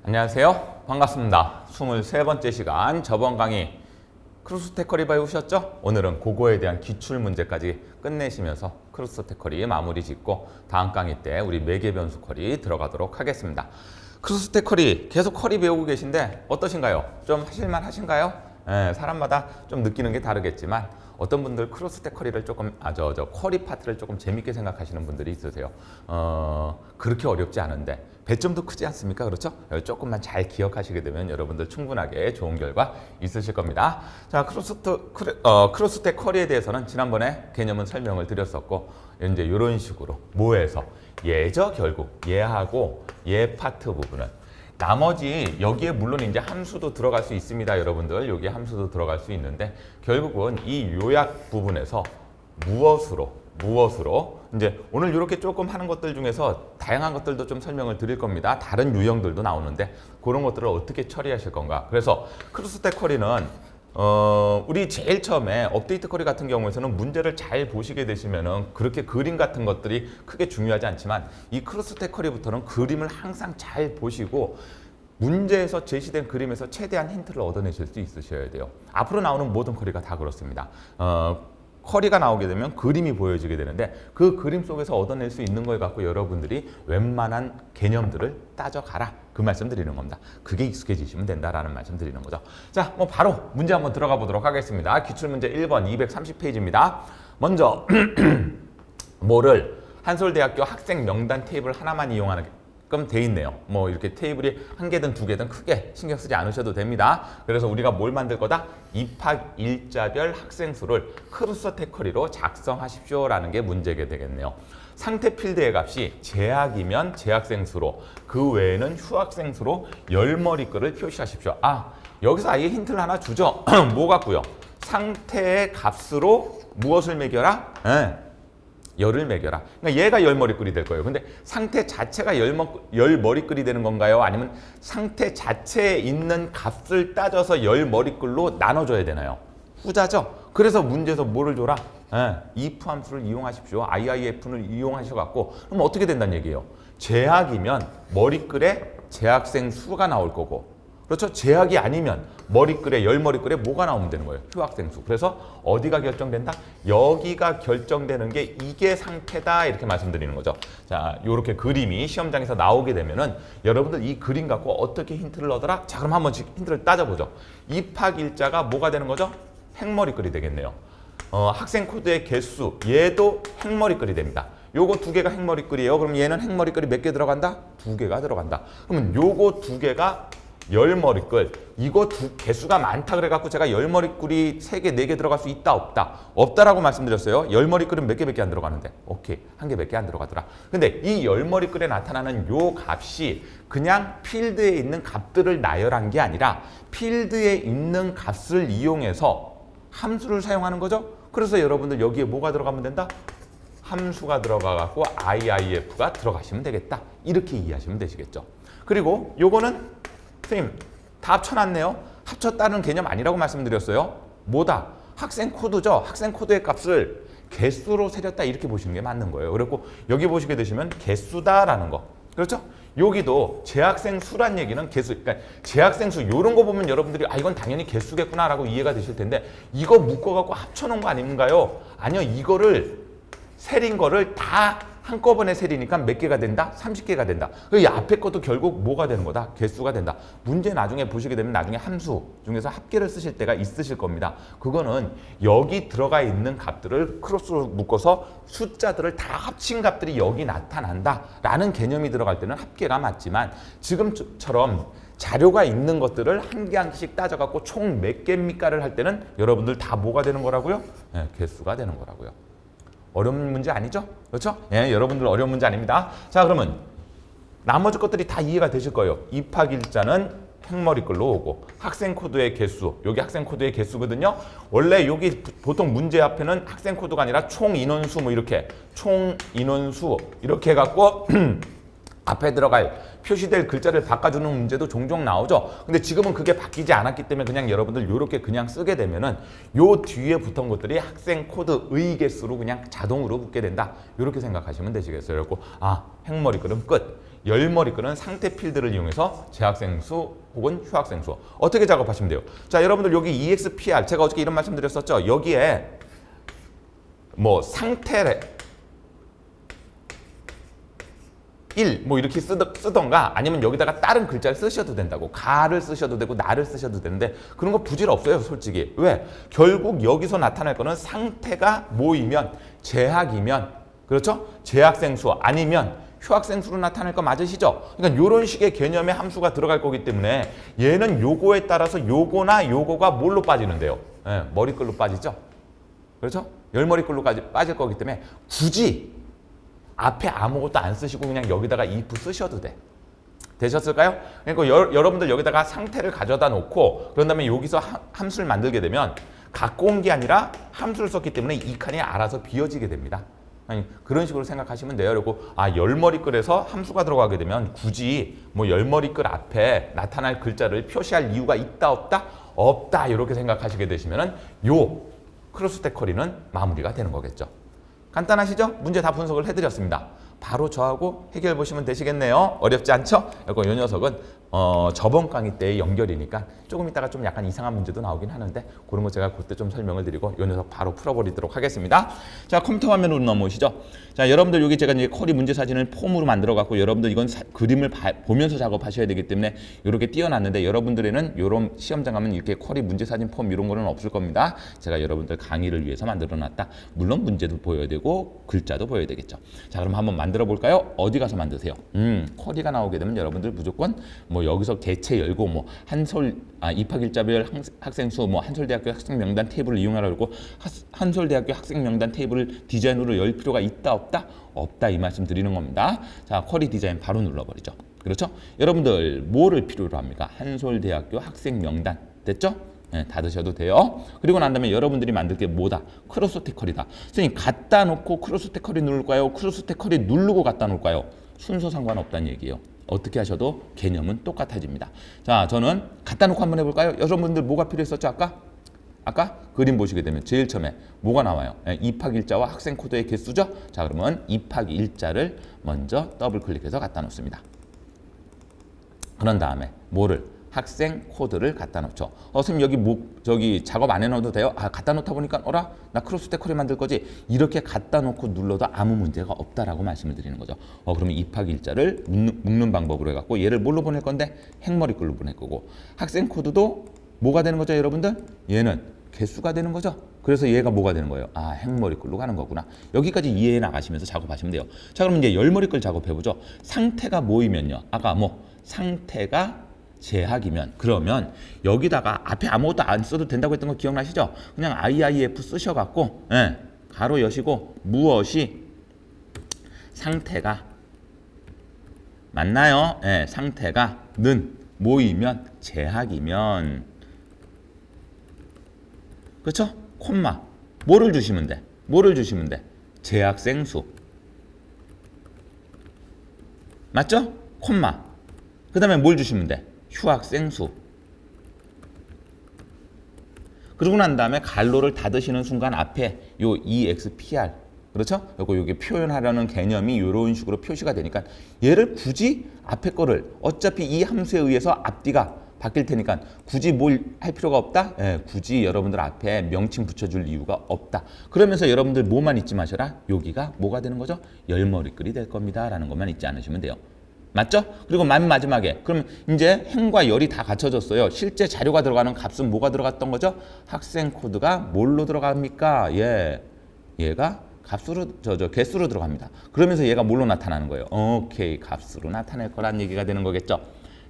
안녕하세요. 반갑습니다. 23번째 시간 저번 강의 크로스 태커리 배우셨죠? 오늘은 그거에 대한 기출 문제까지 끝내시면서 크로스 태커리 마무리 짓고 다음 강의 때 우리 매개 변수 커리 들어가도록 하겠습니다. 크로스 태커리 계속 커리 배우고 계신데 어떠신가요? 좀 하실만 하신가요? 사람마다 좀 느끼는 게 다르겠지만 어떤 분들 크로스 태커리를 조금 커리 파트를 조금 재밌게 생각하시는 분들이 있으세요. 그렇게 어렵지 않은데 배점도 크지 않습니까? 그렇죠? 조금만 잘 기억하시게 되면 여러분들 충분하게 좋은 결과 있으실 겁니다. 자, 크로스 태커리에 대해서는 지난번에 개념은 설명을 드렸었고 이제 이런 식으로 모에서 예죠. 결국 예하고 예 파트 부분은 나머지 여기에 물론 이제 함수도 들어갈 수 있습니다. 여러분들 여기에 함수도 들어갈 수 있는데 결국은 이 요약 부분에서 무엇으로 이제 오늘 이렇게 조금 하는 것들 중에서 다양한 것들도 좀 설명을 드릴 겁니다. 다른 유형들도 나오는데 그런 것들을 어떻게 처리하실 건가. 그래서 크로스 태커리는 우리 제일 처음에 업데이트 커리 같은 경우에서는 문제를 잘 보시게 되시면은 그렇게 그림 같은 것들이 크게 중요하지 않지만 이 크로스 태커리부터는 그림을 항상 잘 보시고 문제에서 제시된 그림에서 최대한 힌트를 얻어내실 수 있으셔야 돼요. 앞으로 나오는 모든 커리가 다 그렇습니다. 커리가 나오게 되면 그림이 보여지게 되는데 그 그림 속에서 얻어낼 수 있는 걸 갖고 여러분들이 웬만한 개념들을 따져가라. 그 말씀 드리는 겁니다. 그게 익숙해지시면 된다라는 말씀 드리는 거죠. 자, 바로 문제 한번 들어가 보도록 하겠습니다. 기출문제 1번 230페이지입니다. 먼저 뭐를 한솔대학교 학생 명단 테이블 하나만 이용하는 돼 있네요. 이렇게 테이블이 한 개든 두 개든 크게 신경 쓰지 않으셔도 됩니다. 그래서 우리가 뭘 만들 거다? 입학 일자별 학생 수를 크로스 태커리로 작성하십시오라는 게 문제가 되겠네요. 상태 필드의 값이 재학이면 재학생 수로 그 외에는 휴학생 수로 열머리글을 표시하십시오. 여기서 아예 힌트를 하나 주죠. 뭐 같고요? 상태의 값으로 무엇을 매겨라? 열을 매겨라. 그러니까 얘가 열머리글이 될 거예요. 근데 상태 자체가 열머리글이 되는 건가요? 아니면 상태 자체에 있는 값을 따져서 열머리글로 나눠줘야 되나요? 후자죠. 그래서 문제에서 뭐를 줘라? if 함수를 이용하십시오. IIF를 이용하셔갖고 그럼 어떻게 된다는 얘기예요? 재학이면 머리글에 재학생 수가 나올 거고 그렇죠? 재학이 아니면 머리글에 열머리글에 뭐가 나오면 되는 거예요? 휴학생 수. 그래서 어디가 결정된다? 여기가 결정되는 게 이게 상태다 이렇게 말씀드리는 거죠. 자, 요렇게 그림이 시험장에서 나오게 되면은 여러분들 이 그림 갖고 어떻게 힌트를 얻어라? 자, 그럼 한 번씩 힌트를 따져보죠. 입학 일자가 뭐가 되는 거죠? 행머리글이 되겠네요. 학생 코드의 개수 얘도 행머리글이 됩니다. 요거 두 개가 행머리글이에요. 그럼 얘는 행머리글이 몇 개 들어간다? 두 개가 들어간다. 그러면 요거 두 개가 열머리글, 이거 개수가 많다 그래갖고 제가 열머리글이 3개, 4개 들어갈 수 있다, 없다? 없다라고 말씀드렸어요. 열머리글은 몇 개 안 들어가는데. 오케이. 한 개 몇 개 안 들어가더라. 근데 이 열머리글에 나타나는 요 값이 그냥 필드에 있는 값들을 나열한 게 아니라 필드에 있는 값을 이용해서 함수를 사용하는 거죠. 그래서 여러분들 여기에 뭐가 들어가면 된다? 함수가 들어가갖고 IIF가 들어가시면 되겠다. 이렇게 이해하시면 되시겠죠. 그리고 요거는 선생님 다 합쳐놨네요. 합쳤다는 개념 아니라고 말씀드렸어요. 뭐다? 학생 코드죠. 학생 코드의 값을 개수로 세렸다 이렇게 보시는 게 맞는 거예요. 그리고 여기 보시게 되시면 개수다라는 거. 그렇죠? 여기도 재학생 수란 얘기는 개수, 그러니까 재학생 수 이런 거 보면 여러분들이 이건 당연히 개수겠구나라고 이해가 되실 텐데 이거 묶어갖고 합쳐놓은 거 아닌가요? 아니요. 이거를 세린 거를 다 한꺼번에 세리니까 몇 개가 된다? 30개가 된다. 이 앞에 것도 결국 뭐가 되는 거다? 개수가 된다. 문제 나중에 보시게 되면 나중에 함수 중에서 합계를 쓰실 때가 있으실 겁니다. 그거는 여기 들어가 있는 값들을 크로스로 묶어서 숫자들을 다 합친 값들이 여기 나타난다 라는 개념이 들어갈 때는 합계가 맞지만 지금처럼 자료가 있는 것들을 한 개 한 개씩 따져갖고 총 몇 개입니까를 할 때는 여러분들 다 뭐가 되는 거라고요? 개수가 되는 거라고요. 어려운 문제 아니죠? 그렇죠? 여러분들 어려운 문제 아닙니다. 자, 그러면 나머지 것들이 다 이해가 되실 거예요. 입학 일자는 행머리글로 오고 학생 코드의 개수, 여기 학생 코드의 개수거든요. 원래 여기 보통 문제 앞에는 학생 코드가 아니라 총 인원수 이렇게 총 인원수 이렇게 해갖고 앞에 들어갈 표시될 글자를 바꿔주는 문제도 종종 나오죠. 근데 지금은 그게 바뀌지 않았기 때문에 그냥 여러분들 이렇게 그냥 쓰게 되면은 요 뒤에 붙은 것들이 학생 코드의 개수로 그냥 자동으로 붙게 된다. 이렇게 생각하시면 되시겠어요. 그리고 행머리글은 끝. 열머리끌은 상태 필드를 이용해서 재학생수 혹은 휴학생수 어떻게 작업하시면 돼요? 자, 여러분들 여기 EXPR 제가 어저께 이런 말씀 드렸었죠. 여기에 뭐 상태 1 뭐 이렇게 쓰던가 아니면 여기다가 다른 글자를 쓰셔도 된다고. 가를 쓰셔도 되고 나를 쓰셔도 되는데 그런 거 부질 없어요, 솔직히. 왜? 결국 여기서 나타날 거는 상태가 모이면 재학이면, 그렇죠? 재학생수 아니면 휴학생수로 나타날 거 맞으시죠? 그러니까 이런 식의 개념의 함수가 들어갈 거기 때문에 얘는 요거에 따라서 요거나 요거가 뭘로 빠지는데요? 예, 머리끌로 빠지죠? 그렇죠? 열머리끌로까지 빠질 거기 때문에 굳이 앞에 아무것도 안 쓰시고 그냥 여기다가 if 쓰셔도 돼. 되셨을까요? 그러니까 여러분들 여기다가 상태를 가져다 놓고 그런 다음에 여기서 함수를 만들게 되면 갖고 온 게 아니라 함수를 썼기 때문에 이 칸이 알아서 비워지게 됩니다. 아니, 그런 식으로 생각하시면 돼요. 그리고 열머리끌에서 함수가 들어가게 되면 굳이 뭐 열머리끌 앞에 나타날 글자를 표시할 이유가 있다 없다? 없다 이렇게 생각하시게 되시면은 요 크로스테커리는 마무리가 되는 거겠죠. 간단하시죠? 문제 다 분석을 해드렸습니다. 바로 저하고 해결해 보시면 되시겠네요. 어렵지 않죠? 그리고 이 녀석은 저번 강의 때의 연결이니까 조금 있다가 좀 약간 이상한 문제도 나오긴 하는데 그런 거 제가 그때 좀 설명을 드리고 이 녀석 바로 풀어버리도록 하겠습니다. 자, 컴퓨터 화면으로 넘어오시죠. 자, 여러분들 여기 제가 이제 쿼리 문제 사진을 폼으로 만들어 갖고 여러분들 이건 그림을 보면서 작업하셔야 되기 때문에 이렇게 띄워놨는데 여러분들에는 이런 시험장 가면 이렇게 쿼리 문제 사진 폼 이런 거는 없을 겁니다. 제가 여러분들 강의를 위해서 만들어 놨다. 물론 문제도 보여야 되고 글자도 보여야 되겠죠. 자, 그럼 한번 만들어 볼까요? 어디 가서 만드세요? 쿼리가 나오게 되면 여러분들 무조건 뭐 여기서 개체 열고 뭐 입학일자별 학생수 뭐 한솔대학교 학생 명단 테이블을 이용하라고 한솔대학교 학생 명단 테이블을 디자인으로 열 필요가 있다 없다? 없다 이 말씀 드리는 겁니다. 자, 쿼리 디자인 바로 눌러버리죠. 그렇죠? 여러분들 뭐를 필요로 합니까? 한솔대학교 학생 명단 됐죠? 네, 닫으셔도 돼요. 그리고 난 다음에 여러분들이 만들 게 뭐다? 크로스테커리다. 선생님 갖다 놓고 크로스테커리 누를까요? 크로스테커리 누르고 갖다 놓을까요? 순서 상관없다는 얘기예요. 어떻게 하셔도 개념은 똑같아집니다. 자, 저는 갖다 놓고 한번 해볼까요? 여러분들 뭐가 필요했었죠? 아까 그림 보시게 되면 제일 처음에 뭐가 나와요? 입학일자와 학생 코드의 개수죠? 자, 그러면 입학일자를 먼저 더블 클릭해서 갖다 놓습니다. 그런 다음에 뭐를? 학생 코드를 갖다 놓죠. 선생님 여기 작업 안 해놓어도 돼요? 갖다 놓다 보니까 나 크로스테커리 만들 거지? 이렇게 갖다 놓고 눌러도 아무 문제가 없다라고 말씀을 드리는 거죠. 그러면 입학 일자를 묶는 방법으로 해갖고 얘를 뭘로 보낼 건데? 행머리글로 보낼 거고 학생 코드도 뭐가 되는 거죠, 여러분들? 얘는 개수가 되는 거죠. 그래서 얘가 뭐가 되는 거예요? 행머리글로 가는 거구나. 여기까지 이해해 나가시면서 작업하시면 돼요. 자, 그럼 이제 열머리글 작업해보죠. 상태가 모이면요. 아까 상태가 재학이면 그러면 여기다가 앞에 아무것도 안 써도 된다고 했던 거 기억나시죠? 그냥 IIF 쓰셔갖고 가로 여시고 무엇이 상태가 맞나요? 상태가 는 모이면 재학이면 그렇죠? 콤마 뭐를 주시면 돼? 재학생 수 맞죠? 콤마 그 다음에 뭘 주시면 돼? 휴학생 수. 그러고 난 다음에 갈로를 닫으시는 순간 앞에 요 EXPR 그렇죠? 요게 표현하려는 개념이 이런 식으로 표시가 되니까 얘를 굳이 앞에 거를 어차피 이 함수에 의해서 앞뒤가 바뀔 테니까 굳이 뭘 할 필요가 없다? 굳이 여러분들 앞에 명칭 붙여줄 이유가 없다. 그러면서 여러분들 뭐만 잊지 마셔라. 여기가 뭐가 되는 거죠? 열머리글이 될 겁니다. 라는 것만 잊지 않으시면 돼요. 맞죠? 그리고 맨 마지막에 그럼 이제 행과 열이 다 갖춰졌어요. 실제 자료가 들어가는 값은 뭐가 들어갔던 거죠? 학생 코드가 뭘로 들어갑니까? 얘가 값으로 개수로 들어갑니다. 그러면서 얘가 뭘로 나타나는 거예요? 오케이, 값으로 나타낼 거란 얘기가 되는 거겠죠.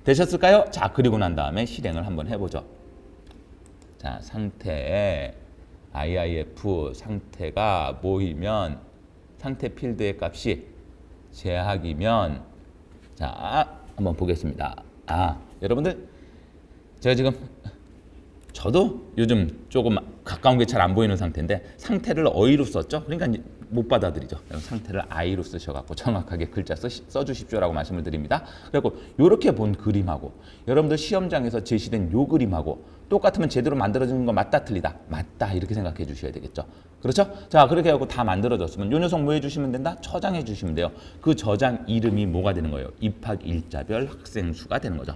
되셨을까요? 자, 그리고 난 다음에 실행을 한번 해보죠. 자, 상태에 IIF 상태가 모이면 상태 필드의 값이 재학이면 자, 한번 보겠습니다. 여러분들 제가 지금 저도 요즘 조금 가까운 게 잘 안 보이는 상태인데 상태를 어휘로 썼죠. 그러니까 못 받아들이죠. 상태를 I로 쓰셔갖고 정확하게 글자 써주십시오라고 말씀을 드립니다. 그리고 이렇게 본 그림하고 여러분들 시험장에서 제시된 요 그림하고 똑같으면 제대로 만들어지는 거 맞다 틀리다? 맞다 이렇게 생각해 주셔야 되겠죠. 그렇죠? 자 그렇게 하고 다 만들어졌으면 요 녀석 뭐 해주시면 된다? 처장해 주시면 돼요. 그 저장 이름이 뭐가 되는 거예요? 입학일자별 학생수가 되는 거죠.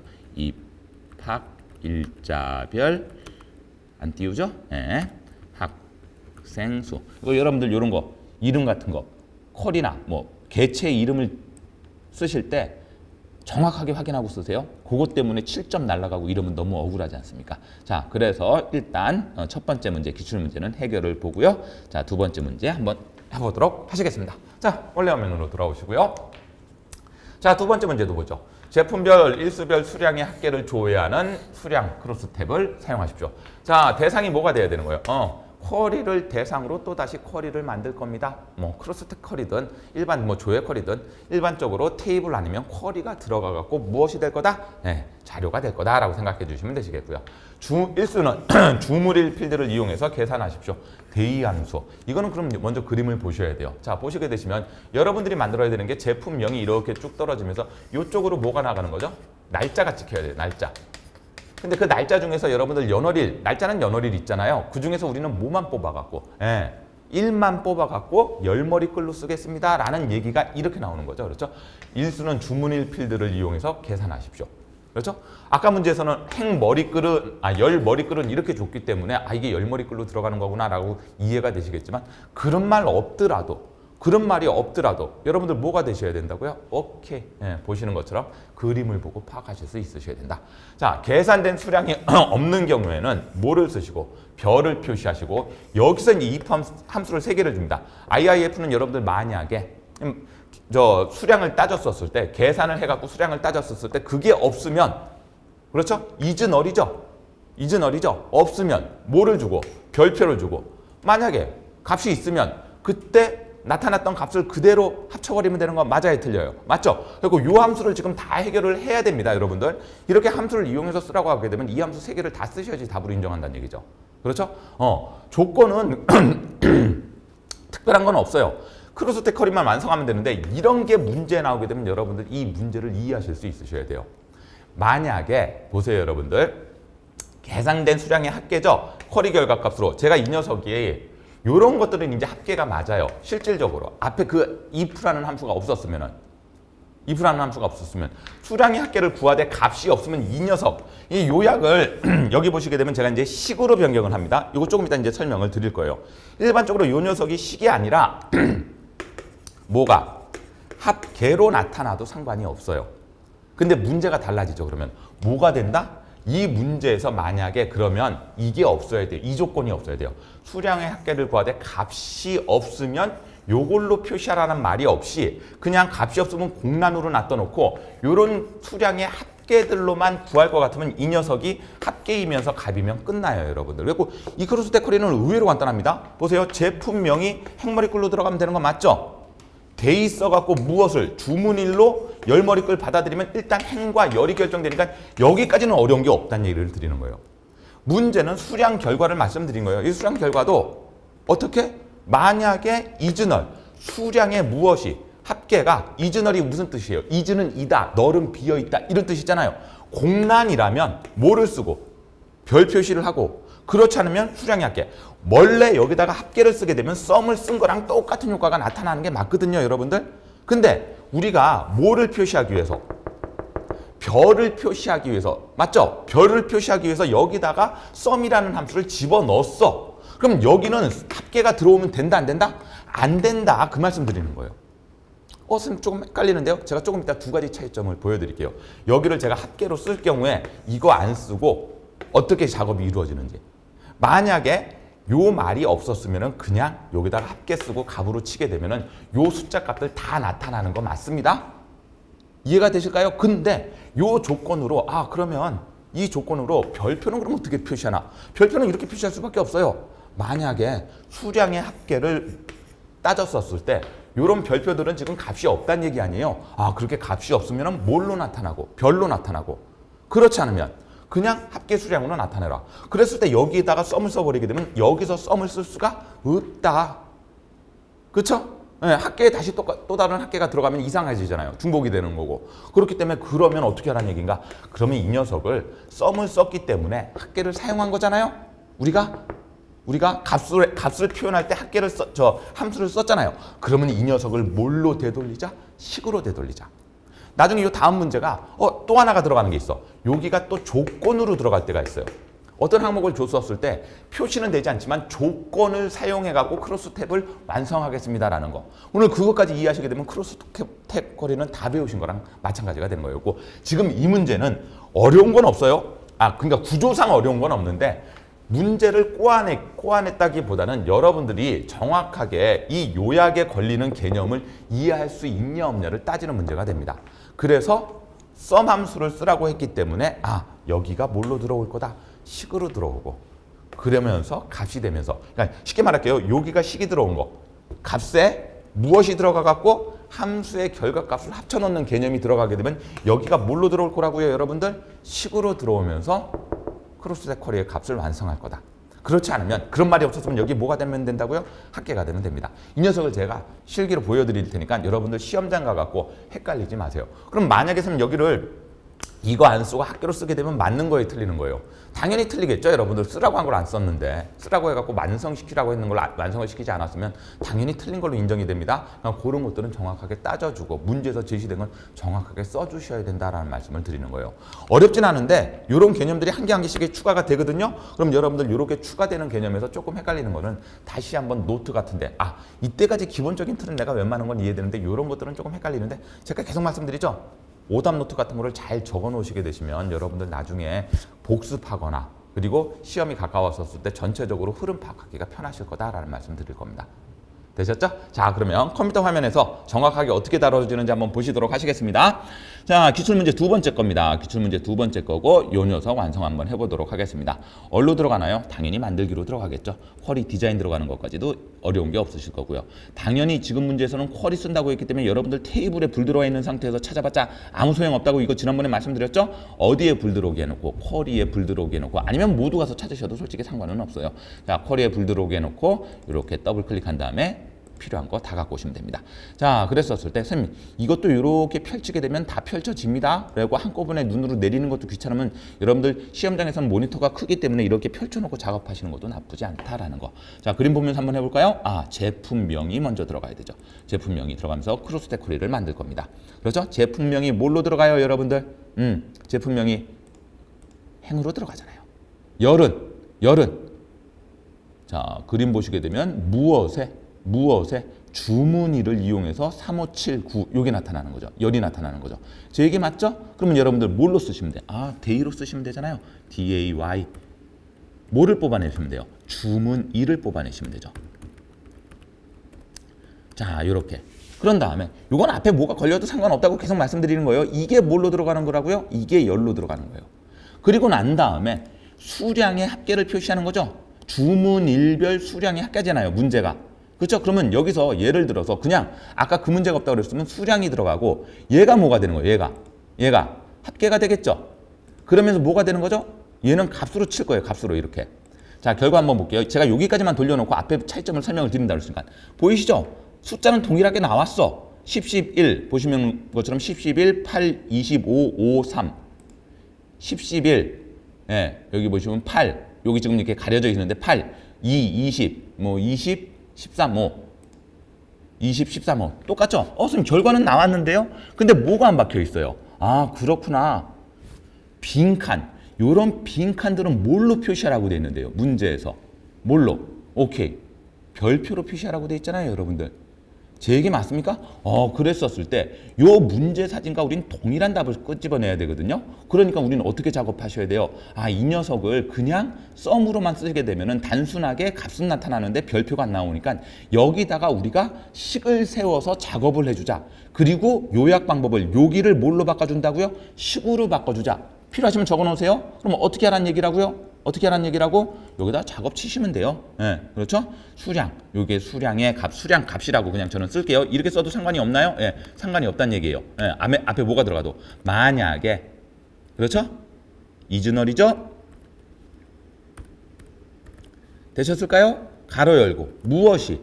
입학일자별 안 띄우죠? 네. 학생수. 이거 여러분들 이런 거 이름 같은 거 컬이나 뭐 개체 이름을 쓰실 때 정확하게 확인하고 쓰세요. 그것 때문에 7점 날아가고 이러면 너무 억울하지 않습니까? 자, 그래서 일단 첫 번째 문제 기출 문제는 해결을 보고요. 자, 두 번째 문제 한번 해보도록 하시겠습니다. 자, 원래 화면으로 돌아오시고요. 자, 두 번째 문제도 보죠. 제품별, 일수별 수량의 합계를 조회하는 수량 크로스 탭을 사용하십시오. 자, 대상이 뭐가 돼야 되는 거예요? 쿼리를 대상으로 또 다시 쿼리를 만들 겁니다. 뭐 크로스탭 쿼리든 일반 뭐 조회 쿼리든 일반적으로 테이블 아니면 쿼리가 들어가 갖고 무엇이 될 거다? 네, 자료가 될 거다라고 생각해 주시면 되시겠고요. 일수는 주물일 필드를 이용해서 계산하십시오. 대의 함수. 이거는 그럼 먼저 그림을 보셔야 돼요. 자, 보시게 되시면 여러분들이 만들어야 되는 게 제품명이 이렇게 쭉 떨어지면서 이쪽으로 뭐가 나가는 거죠? 날짜가 찍혀야 돼요. 날짜. 근데 그 날짜 중에서 여러분들 연월일, 날짜는 연월일 있잖아요. 그 중에서 우리는 뭐만 뽑아갖고, 1만 뽑아갖고 열머리글로 쓰겠습니다. 라는 얘기가 이렇게 나오는 거죠. 그렇죠? 일수는 주문일 필드를 이용해서 계산하십시오. 그렇죠? 아까 문제에서는 열머리글은 이렇게 줬기 때문에 이게 열머리글로 들어가는 거구나 라고 이해가 되시겠지만 그런 말이 없더라도 여러분들 뭐가 되셔야 된다고요? 오케이. 보시는 것처럼 그림을 보고 파악하실 수 있으셔야 된다. 자, 계산된 수량이 없는 경우에는 뭐를 쓰시고 별을 표시하시고 여기서 이 if 함수를 3개를 줍니다. IIF는 여러분들 만약에 수량을 따졌었을 때 계산을 해갖고 수량을 따졌었을 때 그게 없으면 그렇죠? 이즈널이죠. 없으면 뭐를 주고 별표를 주고 만약에 값이 있으면 그때 나타났던 값을 그대로 합쳐버리면 되는 건 맞아요, 틀려요? 맞죠? 그리고 이 함수를 지금 다 해결을 해야 됩니다, 여러분들. 이렇게 함수를 이용해서 쓰라고 하게 되면 이 함수 3개를 다 쓰셔야지 답으로 인정한다는 얘기죠. 그렇죠? 조건은 특별한 건 없어요. 크로스탭 쿼리만 완성하면 되는데 이런 게 문제 나오게 되면 여러분들 이 문제를 이해하실 수 있으셔야 돼요. 만약에 보세요, 여러분들. 계산된 수량의 합계죠? 쿼리 결과값으로 제가 이 녀석이 이런 것들은 이제 합계가 맞아요. 실질적으로 앞에 그 if라는 함수가 없었으면 수량의 합계를 구하되 값이 없으면 이 녀석 이 요약을 여기 보시게 되면 제가 이제 식으로 변경을 합니다. 이거 조금 이따 이제 설명을 드릴 거예요. 일반적으로 이 녀석이 식이 아니라 뭐가 합계로 나타나도 상관이 없어요. 근데 문제가 달라지죠. 그러면 뭐가 된다? 이 문제에서 만약에 그러면 이게 없어야 돼요. 이 조건이 없어야 돼요. 수량의 합계를 구하되 값이 없으면 요걸로 표시하라는 말이 없이 그냥 값이 없으면 공란으로 놔둬놓고 요런 수량의 합계들로만 구할 것 같으면 이 녀석이 합계이면서 값이면 끝나요, 여러분들. 그리고 이 크로스탭 쿼리는 의외로 간단합니다. 보세요. 제품명이 행머리글로 들어가면 되는 거 맞죠? 돼 있어갖고 무엇을 주문일로 열머리글 받아들이면 일단 행과 열이 결정되니까 여기까지는 어려운 게 없다는 얘기를 드리는 거예요. 문제는 수량 결과를 말씀드린 거예요. 이 수량 결과도 어떻게? 만약에 이즈널, 수량의 무엇이 합계가 이즈널이 무슨 뜻이에요? 이즈는 이다, 널은 비어있다 이런 뜻이잖아요. 공란이라면 뭐를 쓰고 별 표시를 하고 그렇지 않으면 수량의 합계. 원래 여기다가 합계를 쓰게 되면 썸을 쓴 거랑 똑같은 효과가 나타나는 게 맞거든요, 여러분들. 근데 우리가 뭐를 표시하기 위해서? 별을 표시하기 위해서. 맞죠? 별을 표시하기 위해서 여기다가 썸이라는 함수를 집어넣었어. 그럼 여기는 합계가 들어오면 된다, 안 된다? 안 된다. 그 말씀 드리는 거예요. 선생님 조금 헷갈리는데요. 제가 조금 이따 두 가지 차이점을 보여드릴게요. 여기를 제가 합계로 쓸 경우에 이거 안 쓰고 어떻게 작업이 이루어지는지. 만약에 요 말이 없었으면 그냥 여기다가 합계 쓰고 값으로 치게 되면은 요 숫자 값들 다 나타나는 거 맞습니다. 이해가 되실까요? 근데 요 조건으로 그러면 이 조건으로 별표는 그럼 어떻게 표시하나? 별표는 이렇게 표시할 수밖에 없어요. 만약에 수량의 합계를 따졌었을 때 요런 별표들은 지금 값이 없다는 얘기 아니에요. 그렇게 값이 없으면 뭘로 나타나고 별로 나타나고 그렇지 않으면 그냥 합계 수량으로 나타내라. 그랬을 때 여기에다가 썸을 써버리게 되면 여기서 썸을 쓸 수가 없다. 그렇죠? 네, 학계에 다시 또 다른 학계가 들어가면 이상해지잖아요. 중복이 되는 거고. 그렇기 때문에 그러면 어떻게 하라는 얘기인가? 그러면 이 녀석을 썸을 썼기 때문에 학계를 사용한 거잖아요. 우리가 값을 표현할 때 학계를 함수를 썼잖아요. 그러면 이 녀석을 뭘로 되돌리자? 식으로 되돌리자. 나중에 이 다음 문제가 또 하나가 들어가는 게 있어. 여기가 또 조건으로 들어갈 때가 있어요. 어떤 항목을 줬었을 때 표시는 되지 않지만 조건을 사용해갖고 크로스탭을 완성하겠습니다라는 거. 오늘 그것까지 이해하시게 되면 크로스탭 쿼리는 다 배우신 거랑 마찬가지가 되는 거예요. 지금 이 문제는 어려운 건 없어요. 그러니까 구조상 어려운 건 없는데 문제를 꼬아냈다기보다는 여러분들이 정확하게 이 요약에 걸리는 개념을 이해할 수 있냐 없냐를 따지는 문제가 됩니다. 그래서 썸 함수를 쓰라고 했기 때문에 여기가 뭘로 들어올 거다? 식으로 들어오고 그러면서 값이 되면서 그러니까 쉽게 말할게요. 여기가 식이 들어온 거. 값에 무엇이 들어가 갖고 함수의 결과값을 합쳐놓는 개념이 들어가게 되면 여기가 뭘로 들어올 거라고요, 여러분들? 식으로 들어오면서 크로스탭 쿼리의 값을 완성할 거다. 그렇지 않으면 그런 말이 없었으면 여기 뭐가 되면 된다고요? 학계가 되면 됩니다. 이 녀석을 제가 실기로 보여드릴 테니까 여러분들 시험장 가갖고 헷갈리지 마세요. 그럼 만약에 여기를 이거 안 쓰고 학교로 쓰게 되면 맞는 거에 틀리는 거예요. 당연히 틀리겠죠. 여러분들 쓰라고 한 걸 안 썼는데 쓰라고 해갖고 완성시키라고 했는 걸 완성을 시키지 않았으면 당연히 틀린 걸로 인정이 됩니다. 그러니까 그런 것들은 정확하게 따져주고 문제에서 제시된 건 정확하게 써주셔야 된다라는 말씀을 드리는 거예요. 어렵진 않은데 이런 개념들이 한 개 한 개씩 추가가 되거든요. 그럼 여러분들 이렇게 추가되는 개념에서 조금 헷갈리는 거는 다시 한번 노트 같은데 이때까지 기본적인 틀은 내가 웬만한 건 이해되는데 이런 것들은 조금 헷갈리는데 제가 계속 말씀드리죠. 오답 노트 같은 거를 잘 적어 놓으시게 되시면 여러분들 나중에 복습하거나 그리고 시험이 가까웠었을 때 전체적으로 흐름 파악하기가 편하실 거다라는 말씀 드릴 겁니다. 되셨죠? 자, 그러면 컴퓨터 화면에서 정확하게 어떻게 다뤄지는지 한번 보시도록 하시겠습니다. 자, 기출문제 두 번째 겁니다. 기출문제 두 번째 거고 요 녀석 완성 한번 해보도록 하겠습니다. 어디로 들어가나요? 당연히 만들기로 들어가겠죠. 쿼리 디자인 들어가는 것까지도 어려운 게 없으실 거고요. 당연히 지금 문제에서는 쿼리 쓴다고 했기 때문에 여러분들 테이블에 불 들어와 있는 상태에서 찾아봤자 아무 소용없다고 이거 지난번에 말씀드렸죠? 어디에 불 들어오게 해놓고 쿼리에 불 들어오게 해놓고 아니면 모두 가서 찾으셔도 솔직히 상관은 없어요. 자, 쿼리에 불 들어오게 해놓고 이렇게 더블 클릭한 다음에 필요한 거 다 갖고 오시면 됩니다. 자, 그랬었을 때 선생님 이것도 이렇게 펼치게 되면 다 펼쳐집니다. 그리고 한꺼번에 눈으로 내리는 것도 귀찮으면 여러분들 시험장에서는 모니터가 크기 때문에 이렇게 펼쳐놓고 작업하시는 것도 나쁘지 않다라는 거. 자, 그림 보면서 한번 해볼까요? 제품명이 먼저 들어가야 되죠. 제품명이 들어가면서 크로스탭 쿼리를 만들 겁니다. 그렇죠? 제품명이 뭘로 들어가요, 여러분들? 제품명이 행으로 들어가잖아요. 열은. 자, 그림 보시게 되면 무엇에 주문의를 이용해서 3579 요게 나타나는 거죠. 열이 나타나는 거죠. 제 얘기 맞죠? 그러면 여러분들 뭘로 쓰시면 돼요? day로 쓰시면 되잖아요. day 뭐를 뽑아내시면 돼요? 주문의를 뽑아내시면 되죠. 자, 요렇게. 그런 다음에 요건 앞에 뭐가 걸려도 상관없다고 계속 말씀드리는 거예요. 이게 뭘로 들어가는 거라고요? 이게 열로 들어가는 거예요. 그리고 난 다음에 수량의 합계를 표시하는 거죠. 주문일별 수량의 합계잖아요. 문제가. 그렇죠? 그러면 여기서 예를 들어서 그냥 아까 그 문제가 없다고 그랬으면 수량이 들어가고 얘가 뭐가 되는 거예요? 얘가 합계가 되겠죠? 그러면서 뭐가 되는 거죠? 얘는 값으로 칠 거예요. 값으로 이렇게. 자, 결과 한번 볼게요. 제가 여기까지만 돌려놓고 앞에 차이점을 설명을 드린다 그랬으니까 보이시죠? 숫자는 동일하게 나왔어. 10, 11 보시면 것처럼 10, 11, 8, 25, 5, 3 10, 11 여기 보시면 8 여기 지금 이렇게 가려져 있는데 8, 2, 20 20 13, 20, 13, 똑같죠? 선생님 결과는 나왔는데요? 근데 뭐가 안 박혀 있어요? 그렇구나. 빈칸. 요런 빈칸들은 뭘로 표시하라고 돼 있는데요? 문제에서. 뭘로? 오케이. 별표로 표시하라고 돼 있잖아요, 여러분들. 제 얘기 맞습니까? 그랬었을 때 요 문제 사진과 우린 동일한 답을 끄집어내야 되거든요. 그러니까 우리는 어떻게 작업하셔야 돼요? 이 녀석을 그냥 썸으로만 쓰게 되면은 단순하게 값은 나타나는데 별표가 안 나오니까 여기다가 우리가 식을 세워서 작업을 해주자. 그리고 요약 방법을 여기를 뭘로 바꿔준다고요? 식으로 바꿔주자. 필요하시면 적어놓으세요. 그럼 어떻게 하라는 얘기라고요? 여기다 작업 치시면 돼요. 그렇죠? 수량. 요게 수량의 값, 수량 값이라고 그냥 저는 쓸게요. 이렇게 써도 상관이 없나요? 상관이 없다는 얘기예요. 앞에 뭐가 들어가도. 만약에. 그렇죠? 이즈널이죠? 되셨을까요? 가로 열고. 무엇이.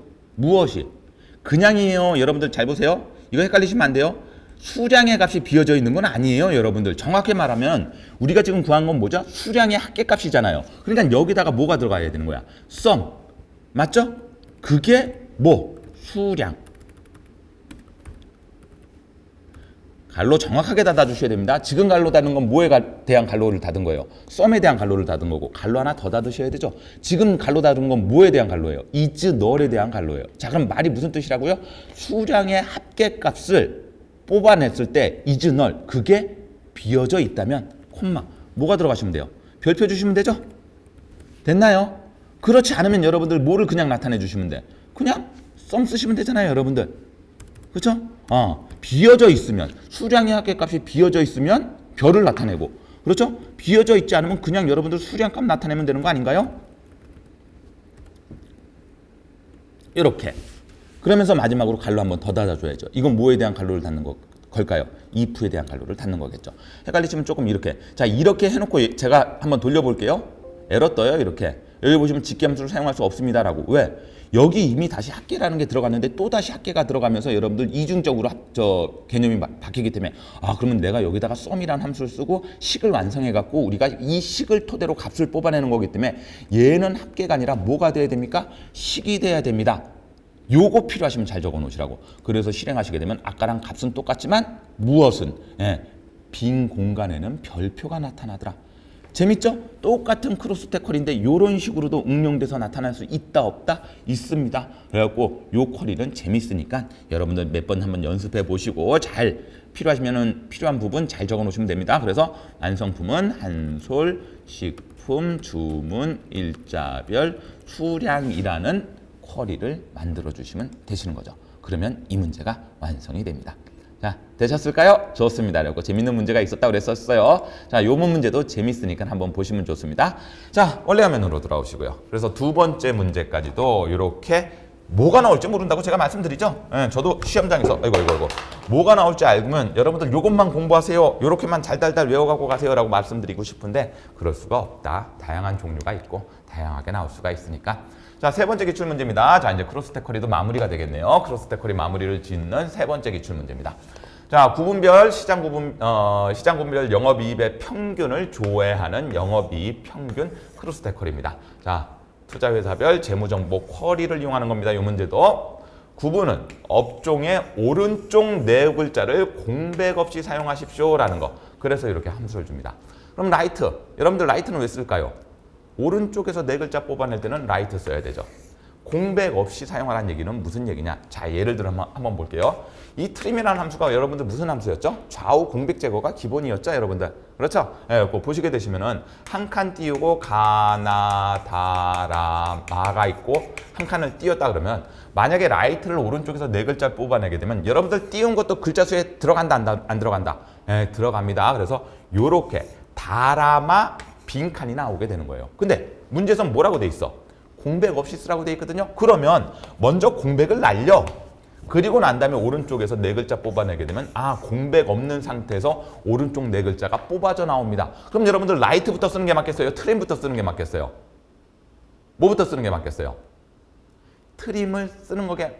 그냥이에요. 여러분들 잘 보세요. 이거 헷갈리시면 안 돼요. 수량의 값이 비어져 있는 건 아니에요. 여러분들 정확히 말하면 우리가 지금 구한 건 뭐죠? 수량의 합계값이잖아요. 그러니까 여기다가 뭐가 들어가야 되는 거야? sum. 맞죠? 그게 뭐? 수량. 갈로 정확하게 닫아주셔야 됩니다. 지금 갈로 닫은 건 뭐에 대한 갈로를 닫은 거예요? 썸에 대한 갈로를 닫은 거고 갈로 하나 더 닫으셔야 되죠. 지금 갈로 닫은 건 뭐에 대한 갈로예요? is null에 대한 갈로예요. 자, 그럼 말이 무슨 뜻이라고요? 수량의 합계값을 뽑아냈을 때 is null, 그게 비어져 있다면 콤마 뭐가 들어가시면 돼요? 별표 주시면 되죠? 됐나요? 그렇지 않으면 여러분들 뭐를 그냥 나타내 주시면 돼? 그냥 썸 쓰시면 되잖아요, 여러분들. 그렇죠? 비어져 있으면 수량의 합계값이 비어져 있으면 별을 나타내고, 그렇죠? 비어져 있지 않으면 그냥 여러분들 수량값 나타내면 되는 거 아닌가요? 이렇게. 그러면서 마지막으로 갈로 한번 더 닫아줘야죠. 이건 뭐에 대한 갈로를 닫는 걸까요? if에 대한 갈로를 닫는 거겠죠. 헷갈리시면 조금 이렇게. 자, 이렇게 해놓고 제가 한번 돌려볼게요. 에러 떠요, 이렇게. 여기 보시면 직계함수를 사용할 수 없습니다라고. 왜? 여기 이미 다시 합계라는 게 들어갔는데 또 다시 합계가 들어가면서 여러분들 이중적으로 개념이 바뀌기 때문에 그러면 내가 여기다가 썸이라는 함수를 쓰고 식을 완성해 갖고 우리가 이 식을 토대로 값을 뽑아내는 거기 때문에 얘는 합계가 아니라 뭐가 돼야 됩니까? 식이 돼야 됩니다. 요거 필요하시면 잘 적어 놓으시라고. 그래서 실행하시게 되면 아까랑 값은 똑같지만 무엇은 빈 공간에는 별표가 나타나더라. 재밌죠? 똑같은 크로스택 쿼리인데 이런 식으로도 응용돼서 나타날 수 있다 없다? 있습니다. 그래갖고 요 쿼리는 재밌으니까 여러분들 몇 번 한번 연습해 보시고 잘 필요하시면은 필요한 부분 잘 적어 놓으시면 됩니다. 그래서 완성품은 한솔, 식품, 주문, 일자별, 수량이라는 쿼리를 만들어 주시면 되시는 거죠. 그러면 이 문제가 완성이 됩니다. 자, 되셨을까요? 좋습니다. 그리고 재밌는 문제가 있었다고 그랬었어요. 자, 요번 문제도 재밌으니까 한번 보시면 좋습니다. 자, 원래 화면으로 돌아오시고요. 그래서 두 번째 문제까지도 이렇게 뭐가 나올지 모른다고 제가 말씀드리죠. 저도 시험장에서 이거 뭐가 나올지 알면 여러분들 요것만 공부하세요. 요렇게만 달달달 외워가고 가세요라고 말씀드리고 싶은데 그럴 수가 없다. 다양한 종류가 있고 다양하게 나올 수가 있으니까. 자, 세 번째 기출 문제입니다. 자, 이제 크로스택 쿼리도 마무리가 되겠네요. 크로스택 쿼리 마무리를 짓는 세 번째 기출 문제입니다. 자, 구분별 시장 구분별 영업이익의 평균을 조회하는 영업이익 평균 크로스택 쿼리입니다. 자, 투자회사별 재무정보 쿼리를 이용하는 겁니다. 이 문제도 구분은 업종의 오른쪽 네 글자를 공백 없이 사용하십시오라는 거. 그래서 이렇게 함수를 줍니다. 그럼 라이트, 여러분들 라이트는 왜 쓸까요? 오른쪽에서 네 글자 뽑아낼 때는 라이트 써야 되죠. 공백 없이 사용하라는 얘기는 무슨 얘기냐? 자, 예를 들어 한번 볼게요. 이 트림이라는 함수가 여러분들 무슨 함수였죠? 좌우 공백 제거가 기본이었죠, 여러분들. 그렇죠? 그거 보시게 되시면은 한 칸 띄우고 가나, 다라, 마가 있고 한 칸을 띄웠다 그러면 만약에 라이트를 오른쪽에서 네 글자를 뽑아내게 되면 여러분들 띄운 것도 글자 수에 들어간다, 안 들어간다? 들어갑니다. 그래서 요렇게 다라마 빈 칸이 나오게 되는 거예요. 근데 문제에서는 뭐라고 돼 있어? 공백 없이 쓰라고 돼 있거든요. 그러면 먼저 공백을 날려. 그리고 난 다음에 오른쪽에서 네 글자 뽑아내게 되면 공백 없는 상태에서 오른쪽 네 글자가 뽑아져 나옵니다. 그럼 여러분들 라이트부터 쓰는 게 맞겠어요? 트림부터 쓰는 게 맞겠어요? 뭐부터 쓰는 게 맞겠어요? 트림을 쓰는 거게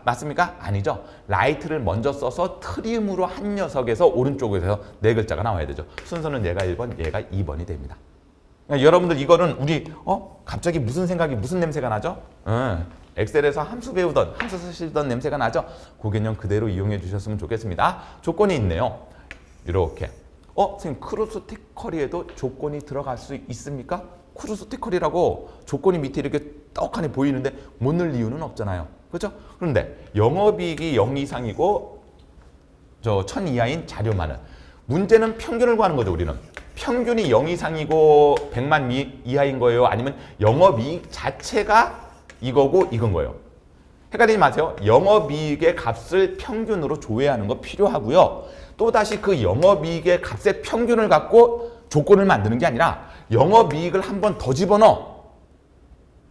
맞습니까? 아니죠. 라이트를 먼저 써서 트림으로 한 녀석에서 오른쪽에서 네 글자가 나와야 되죠. 순서는 얘가 1번, 얘가 2번이 됩니다. 그러니까 여러분들 이거는 우리 갑자기 무슨 생각이 무슨 냄새가 나죠? 엑셀에서 함수 배우던 함수 쓰시던 냄새가 나죠? 그 개념 그대로 이용해 주셨으면 좋겠습니다. 조건이 있네요. 이렇게 선생님 크로스택 쿼리에도 조건이 들어갈 수 있습니까? 크로스택 쿼리라고 조건이 밑에 이렇게 떡하니 보이는데 못 넣을 이유는 없잖아요. 그렇죠? 그런데 영업이익이 0 이상이고 1000 이하인 자료만은 문제는 평균을 구하는 거죠. 우리는 평균이 0 이상이고 100만 이하인 거예요? 아니면 영업이익 자체가 이거고 이건 거예요? 헷갈리지 마세요. 영업이익의 값을 평균으로 조회하는 거 필요하고요. 또다시 그 영업이익의 값의 평균을 갖고 조건을 만드는 게 아니라 영업이익을 한 번 더 집어넣어.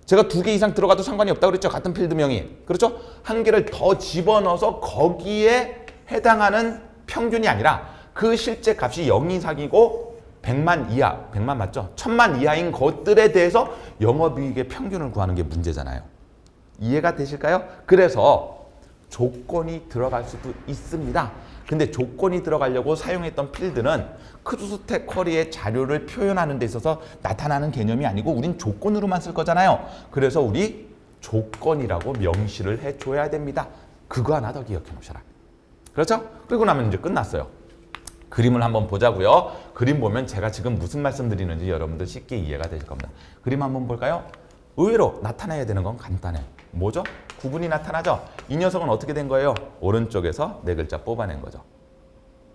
제가 2개 이상 들어가도 상관이 없다고 그랬죠. 같은 필드명이. 그렇죠? 한 개를 더 집어넣어서 거기에 해당하는 평균이 아니라 그 실제 값이 0 이상이고 100만 이하, 100만 맞죠? 1000만 이하인 것들에 대해서 영업이익의 평균을 구하는 게 문제잖아요. 이해가 되실까요? 그래서 조건이 들어갈 수도 있습니다. 근데 조건이 들어가려고 사용했던 필드는 크루스텍 쿼리의 자료를 표현하는 데 있어서 나타나는 개념이 아니고 우린 조건으로만 쓸 거잖아요. 그래서 우리 조건이라고 명시를 해줘야 됩니다. 그거 하나 더 기억해 놓으셔라. 그렇죠? 그리고 나면 이제 끝났어요. 그림을 한번 보자고요. 그림 보면 제가 지금 무슨 말씀 드리는지 여러분들 쉽게 이해가 되실 겁니다. 그림 한번 볼까요? 의외로 나타나야 되는 건 간단해요. 뭐죠? 구분이 나타나죠? 이 녀석은 어떻게 된 거예요? 오른쪽에서 네 글자 뽑아낸 거죠.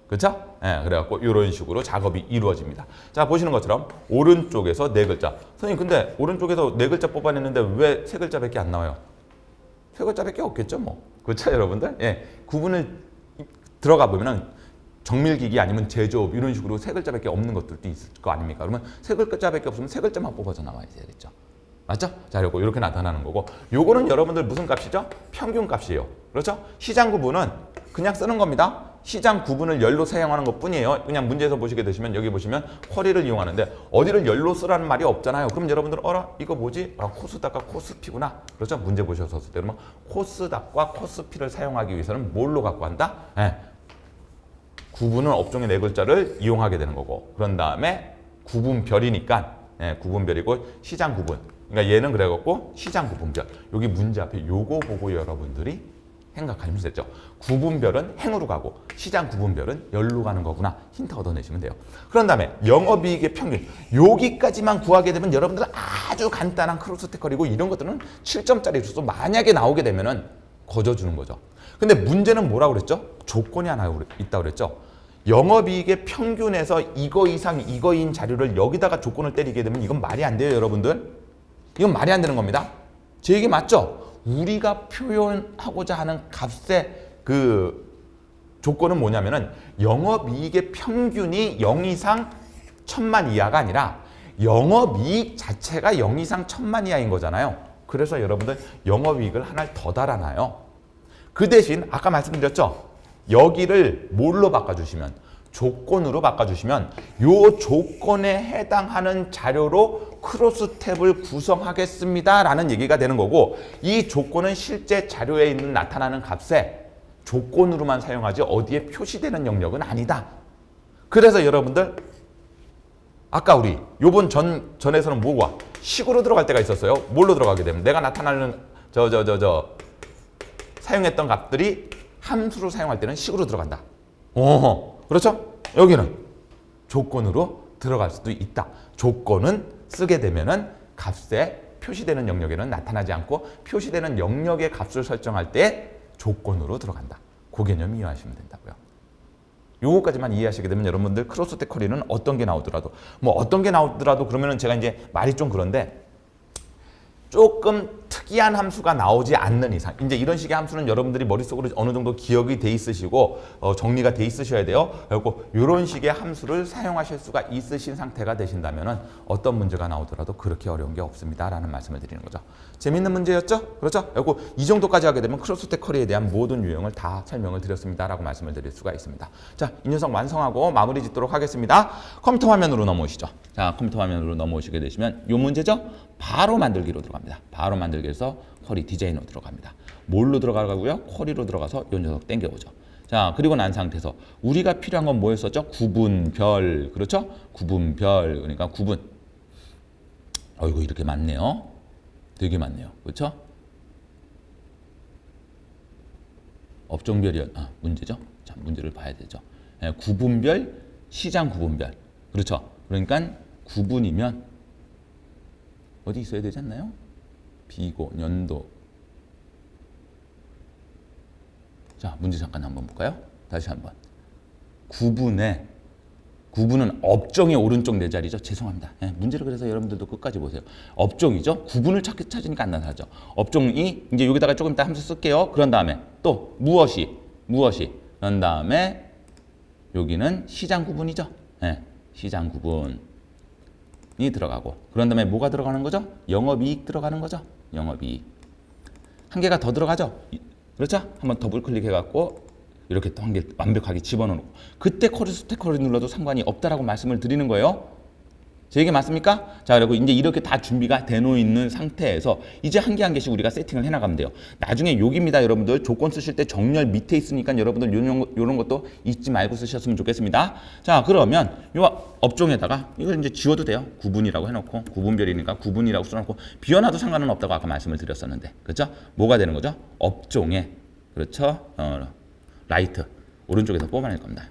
그렇죠? 예, 그래갖고 이런 식으로 작업이 이루어집니다. 자, 보시는 것처럼 오른쪽에서 네 글자. 선생님, 근데 오른쪽에서 네 글자 뽑아냈는데 왜 세 글자밖에 안 나와요? 세 글자밖에 없겠죠, 뭐. 그렇죠, 여러분들? 예, 구분을 들어가 보면은 정밀기기 아니면 제조업 이런 식으로 세 글자밖에 없는 것들도 있을 거 아닙니까? 그러면 세 글자밖에 없으면 세 글자만 뽑아서 나와야 되겠죠. 맞죠? 자, 그리고 이렇게 나타나는 거고, 요거는 여러분들 무슨 값이죠? 평균 값이에요. 그렇죠? 시장 구분은 그냥 쓰는 겁니다. 시장 구분을 열로 사용하는 것 뿐이에요. 그냥 문제에서 보시게 되시면 여기 보시면 쿼리를 이용하는데 어디를 열로 쓰라는 말이 없잖아요. 그럼 여러분들 이거 뭐지? 코스닥과 코스피구나. 그렇죠? 문제 보셨을 때 그러면 코스닥과 코스피를 사용하기 위해서는 뭘로 갖고 한다? 네. 구분은 업종의 네 글자를 이용하게 되는 거고, 그런 다음에 구분별이니까 구분별이고 시장 구분. 그러니까 얘는 그래갖고 시장 구분별. 여기 문제 앞에 요거 보고 여러분들이 생각하시면 되죠. 구분별은 행으로 가고 시장 구분별은 열로 가는 거구나. 힌트 얻어내시면 돼요. 그런 다음에 영업이익의 평균. 여기까지만 구하게 되면 여러분들 아주 간단한 크로스테커리고 이런 것들은 7점짜리로서 만약에 나오게 되면은 거저주는 거죠. 근데 문제는 뭐라고 그랬죠? 조건이 하나 있다고 그랬죠. 영업이익의 평균에서 이거 이상 이거인 자료를 여기다가 조건을 때리게 되면 이건 말이 안 돼요, 여러분들. 이건 말이 안 되는 겁니다. 제 얘기 맞죠? 우리가 표현하고자 하는 값의 그 조건은 뭐냐면은 영업이익의 평균이 0 이상 1000만 이하가 아니라 영업이익 자체가 0 이상 1000만 이하인 거잖아요. 그래서 여러분들 영업이익을 하나를 더 달아놔요. 그 대신 아까 말씀드렸죠? 여기를 뭘로 바꿔주시면 조건으로 바꿔주시면 이 조건에 해당하는 자료로 크로스탭을 구성하겠습니다 라는 얘기가 되는 거고, 이 조건은 실제 자료에 있는 나타나는 값에 조건으로만 사용하지 어디에 표시되는 영역은 아니다. 그래서 여러분들 아까 우리 요번 전에서는 뭐가 식으로 들어갈 때가 있었어요. 뭘로 들어가게 되면 내가 나타나는 사용했던 값들이 함수로 사용할 때는 식으로 들어간다. 그렇죠? 여기는 조건으로 들어갈 수도 있다. 조건은 쓰게 되면은 값에 표시되는 영역에는 나타나지 않고 표시되는 영역의 값을 설정할 때 조건으로 들어간다. 그 개념 이해하시면 된다고요. 요거까지만 이해하시게 되면 여러분들 크로스텍 쿼리는 어떤 게 나오더라도 어떤 게 나오더라도 그러면은 제가 이제 말이 좀 그런데 조금 특이한 함수가 나오지 않는 이상, 이제 이런 식의 함수는 여러분들이 머릿속으로 어느 정도 기억이 돼 있으시고 정리가 돼 있으셔야 돼요. 그리고 이런 식의 함수를 사용하실 수가 있으신 상태가 되신다면은 어떤 문제가 나오더라도 그렇게 어려운 게 없습니다라는 말씀을 드리는 거죠. 재밌는 문제였죠? 그렇죠? 그리고 이 정도까지 하게 되면 크로스텍 쿼리에 대한 모든 유형을 다 설명을 드렸습니다라고 말씀을 드릴 수가 있습니다. 자, 이 녀석 완성하고 마무리 짓도록 하겠습니다. 컴퓨터 화면으로 넘어오시죠. 자, 컴퓨터 화면으로 넘어오시게 되시면 이 문제죠? 바로 만들기로 들어갑니다. 바로 만들기에서 쿼리 디자인으로 들어갑니다. 뭘로 들어가고요? 쿼리로 들어가서 이 녀석 땡겨오죠. 자, 그리고 난 상태에서 우리가 필요한 건 뭐였었죠? 구분별. 그렇죠? 구분별. 그러니까 구분. 어이구, 이렇게 많네요. 되게 많네요. 그렇죠? 업종별이 문제죠? 자, 문제를 봐야 되죠. 구분별, 시장 구분별. 그렇죠? 그러니까 구분이면 어디 있어야 되지 않나요? 비고, 연도. 자, 문제 잠깐 한번 볼까요? 다시 한번. 구분은 업종의 오른쪽 네 자리죠. 죄송합니다. 문제를 그래서 여러분들도 끝까지 보세요. 업종이죠. 구분을 찾으니까 안 나타나죠. 업종이 이제 여기다가 조금 이따 함수 쓸게요. 그런 다음에 또 무엇이. 그런 다음에 여기는 시장 구분이죠. 시장 구분이 들어가고, 그런 다음에 뭐가 들어가는 거죠? 영업이익 들어가는 거죠. 영업이익. 한 개가 더 들어가죠. 그렇죠? 한번 더블 클릭해갖고 이렇게 또 한 개 완벽하게 집어넣고, 그때 크로스텍 쿼리 눌러도 상관이 없다라고 말씀을 드리는 거예요. 제 얘기 맞습니까? 자, 그리고 이제 이렇게 다 준비가 돼 놓여 있는 상태에서 이제 한 개 한 개씩 우리가 세팅을 해 나가면 돼요. 나중에 여기입니다, 여러분들. 조건 쓰실 때 정렬 밑에 있으니까 여러분들 요런 것도 잊지 말고 쓰셨으면 좋겠습니다. 자, 그러면 요 업종에다가 이걸 이제 지워도 돼요. 구분이라고 해놓고 구분별이니까 구분이라고 써놓고 비워놔도 상관은 없다고 아까 말씀을 드렸었는데, 그렇죠? 뭐가 되는 거죠? 업종에, 그렇죠? 라이트 오른쪽에서 뽑아낼 겁니다.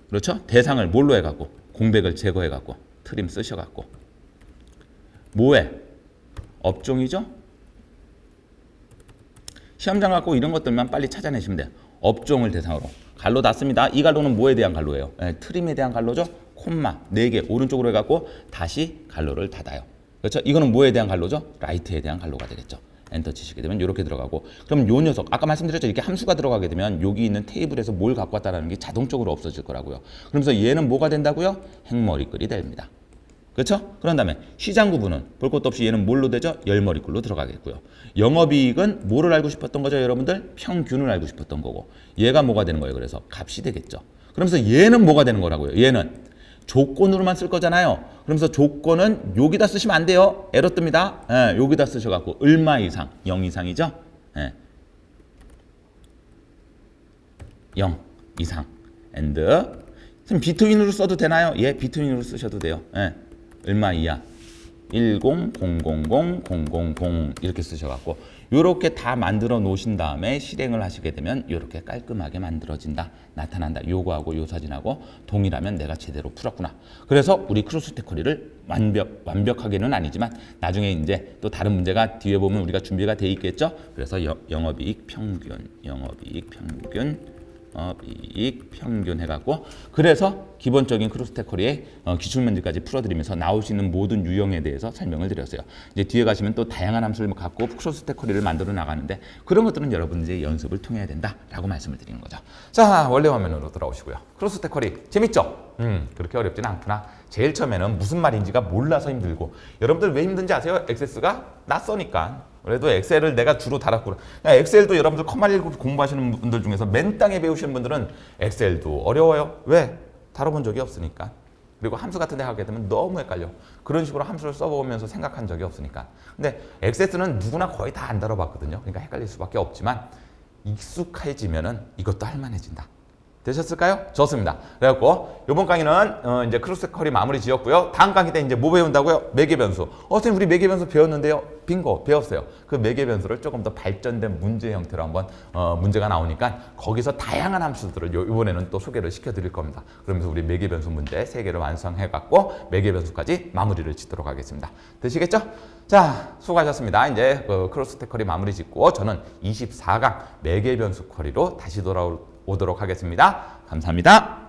그렇죠? 대상을 뭘로 해갖고 공백을 제거해갖고 트림 쓰셔갖고 뭐에? 업종이죠? 시험장 갖고 이런 것들만 빨리 찾아내시면 돼요. 업종을 대상으로 갈로 닫습니다. 이 갈로는 뭐에 대한 갈로예요? 트림에 대한 갈로죠? 콤마 4개 오른쪽으로 해갖고 다시 갈로를 닫아요. 그렇죠? 이거는 뭐에 대한 갈로죠? 라이트에 대한 갈로가 되겠죠. 엔터 치시게 되면 이렇게 들어가고, 그럼 요 녀석 아까 말씀드렸죠. 이렇게 함수가 들어가게 되면 여기 있는 테이블에서 뭘 갖고 왔다라는 게 자동적으로 없어질 거라고요. 그러면서 얘는 뭐가 된다고요? 행머리글이 됩니다. 그렇죠? 그런 다음에 시장 구분은 볼 것도 없이 얘는 뭘로 되죠? 열머리글로 들어가겠고요. 영업이익은 뭐를 알고 싶었던 거죠, 여러분들? 평균을 알고 싶었던 거고, 얘가 뭐가 되는 거예요? 그래서 값이 되겠죠. 그러면서 얘는 뭐가 되는 거라고요? 얘는 조건으로만 쓸 거잖아요. 그러면서 조건은 여기다 쓰시면 안 돼요. 에러 뜹니다. 여기다 쓰셔갖고 얼마 이상, 0 이상이죠. 0 이상. and 선생님 비트윈으로 써도 되나요? 예, 비트윈으로 쓰셔도 돼요. 얼마 이하. 10, 000, 000 이렇게 쓰셔갖고 이렇게 다 만들어 놓으신 다음에 실행을 하시게 되면 이렇게 깔끔하게 만들어진다, 나타난다. 요거하고 요 사진하고 동일하면 내가 제대로 풀었구나. 그래서 우리 크로스스택 쿼리를 완벽하게는 아니지만 나중에 이제 또 다른 문제가 뒤에 보면 우리가 준비가 돼 있겠죠. 그래서 영업이익 평균 이익 평균 해갖고, 그래서 기본적인 크로스스택 쿼리의 기출문제까지 풀어드리면서 나올 수 있는 모든 유형에 대해서 설명을 드렸어요. 이제 뒤에 가시면 또 다양한 함수를 갖고 크로스스택 쿼리를 만들어 나가는데 그런 것들은 여러분 이제 연습을 통해야 된다라고 말씀을 드리는 거죠. 자, 원래 화면으로 돌아오시고요. 크로스스택 쿼리 재밌죠? 그렇게 어렵지는 않구나. 제일 처음에는 무슨 말인지가 몰라서 힘들고, 여러분들 왜 힘든지 아세요? 액세스가 낯서니까. 그래도 엑셀을 내가 주로 달았고, 엑셀도 여러분들 컴마19 공부하시는 분들 중에서 맨땅에 배우시는 분들은 엑셀도 어려워요. 왜? 다뤄본 적이 없으니까. 그리고 함수 같은 데 하게 되면 너무 헷갈려. 그런 식으로 함수를 써보면서 생각한 적이 없으니까. 근데 엑세스는 누구나 거의 다 안 다뤄봤거든요. 그러니까 헷갈릴 수밖에 없지만 익숙해지면은 이것도 할만해진다. 되셨을까요? 좋습니다. 그래갖고 이번 강의는 이제 크로스스택 쿼리 마무리 지었고요. 다음 강의 때 이제 뭐 배운다고요? 매개 변수. 선생님 우리 매개 변수 배웠는데요. 빙고 배웠어요. 그 매개 변수를 조금 더 발전된 문제 형태로 한번 문제가 나오니까 거기서 다양한 함수들을 이번에는 또 소개를 시켜드릴 겁니다. 그러면서 우리 매개 변수 문제 3개를 완성해갖고 매개 변수까지 마무리를 짓도록 하겠습니다. 되시겠죠? 자, 수고하셨습니다. 이제 크로스스택 쿼리 마무리 짓고 저는 24강 매개 변수 쿼리로 다시 돌아오도록 하겠습니다. 감사합니다.